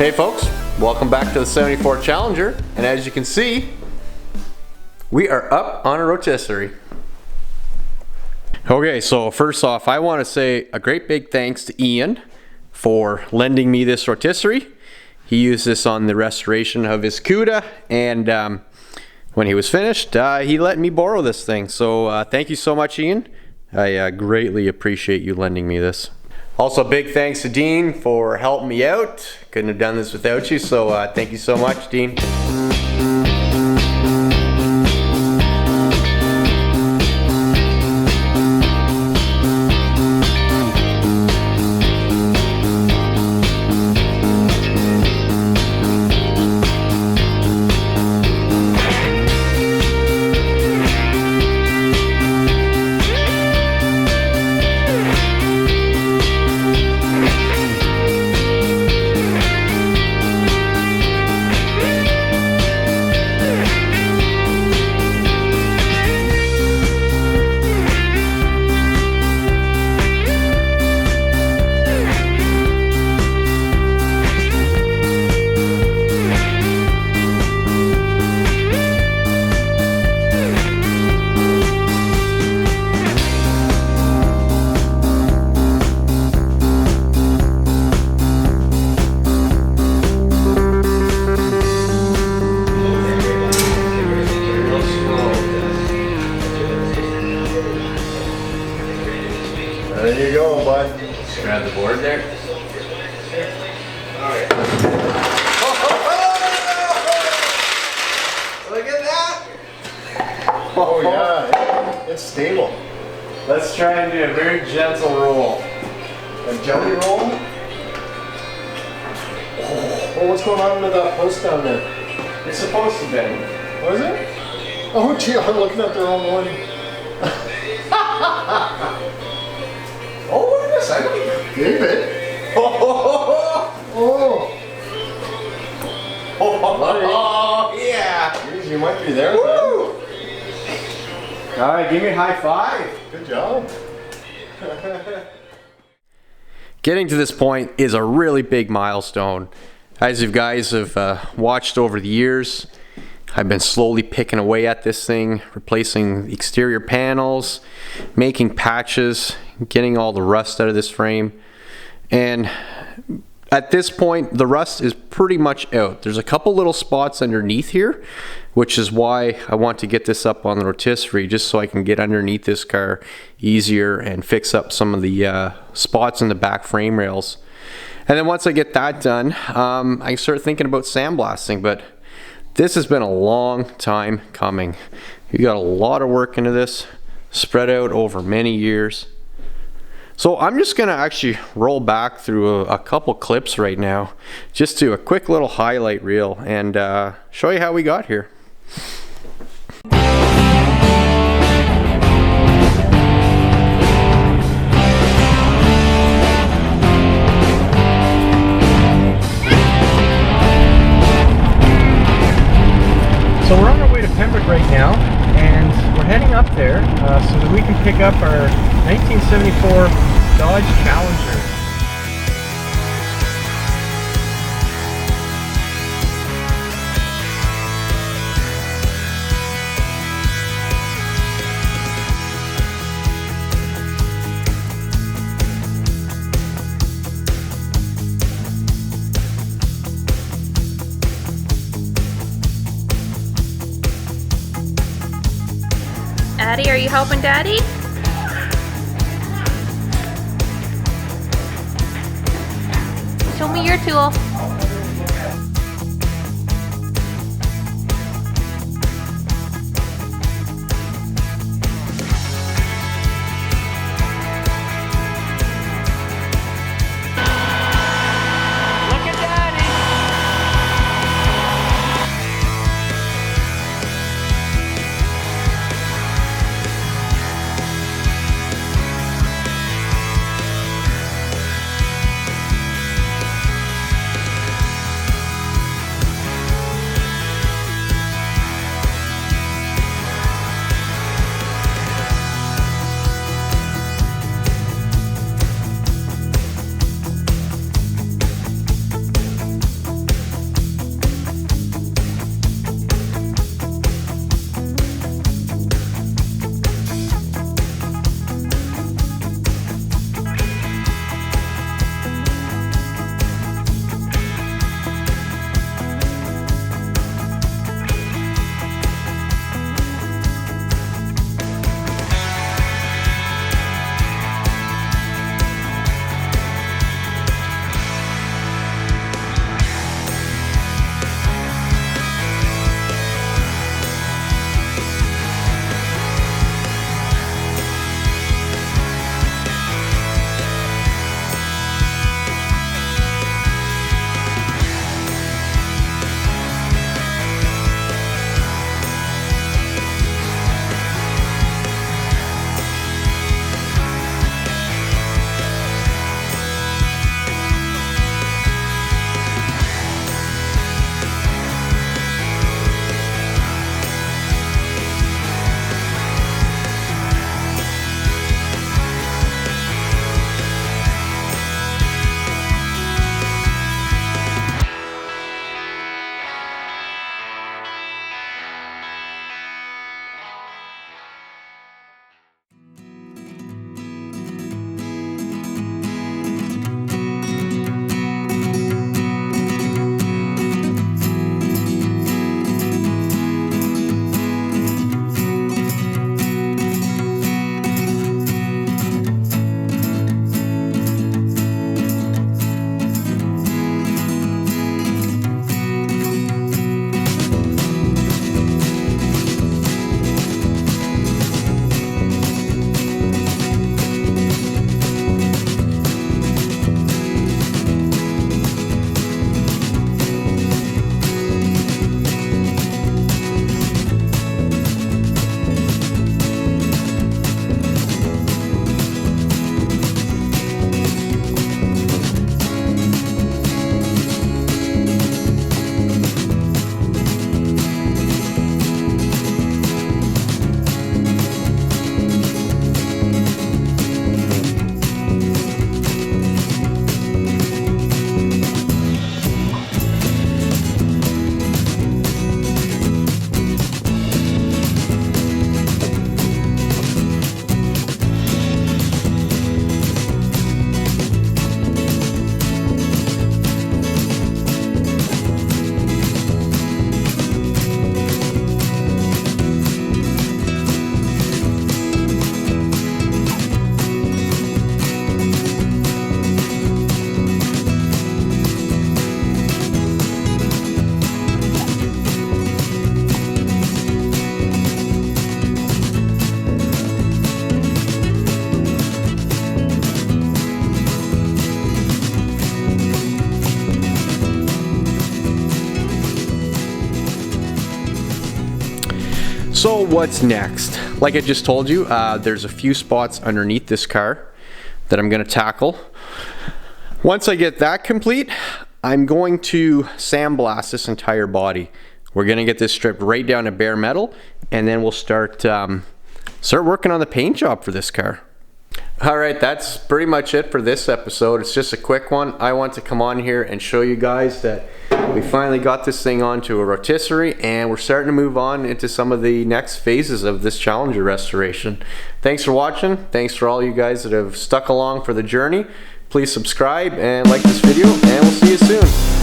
Hey folks, welcome back to the 74 Challenger, and as you can see, we are up on a rotisserie. Okay, so first off, I want to say a great big thanks to Ian for lending me this rotisserie. He used this on the restoration of his CUDA, and when he was finished, he let me borrow this thing. So thank you so much, Ian. I greatly appreciate you lending me this. Also, big thanks to Dean for helping me out. Couldn't have done this without you, so thank you so much, Dean. There you go, bud. Grab the board there. Alright. Look at that! Oh yeah, it's stable. Let's try and do a very gentle roll. A jelly roll? Oh, what's going on with that post down there? It's supposed to be. What is it? Oh gee, I'm looking at the wrong one. Oh, look at this. I don't even... David? Oh, yeah. Jeez, you might be there. Woo! All right, give me a high five. Good job. Getting to this point is a really big milestone. As you guys have watched over the years, I've been slowly picking away at this thing, replacing the exterior panels, making patches, getting all the rust out of this frame. And at this point, the rust is pretty much out. There's a couple little spots underneath here, which is why I want to get this up on the rotisserie, just so I can get underneath this car easier and fix up some of the spots in the back frame rails. And then once I get that done, I can start thinking about sandblasting, but this has been a long time coming. We got a lot of work into this, spread out over many years. So I'm just gonna actually roll back through a couple clips right now, just do a quick little highlight reel and show you how we got here. So we're on our way to Pembroke right now, and we're heading up there so that we can pick up our 1974 Dodge Challenger. Addie, are you helping Daddy? Show me your tool. Look at Daddy. So what's next? Like I just told you, there's a few spots underneath this car that I'm going to tackle. Once I get that complete, I'm going to sandblast this entire body. We're going to get this stripped right down to bare metal, and then we'll start working on the paint job for this car. Alright, that's pretty much it for this episode. It's just a quick one. I want to come on here and show you guys that we finally got this thing onto a rotisserie, and we're starting to move on into some of the next phases of this Challenger restoration. Thanks for watching. Thanks for all you guys that have stuck along for the journey. Please subscribe and like this video, and we'll see you soon.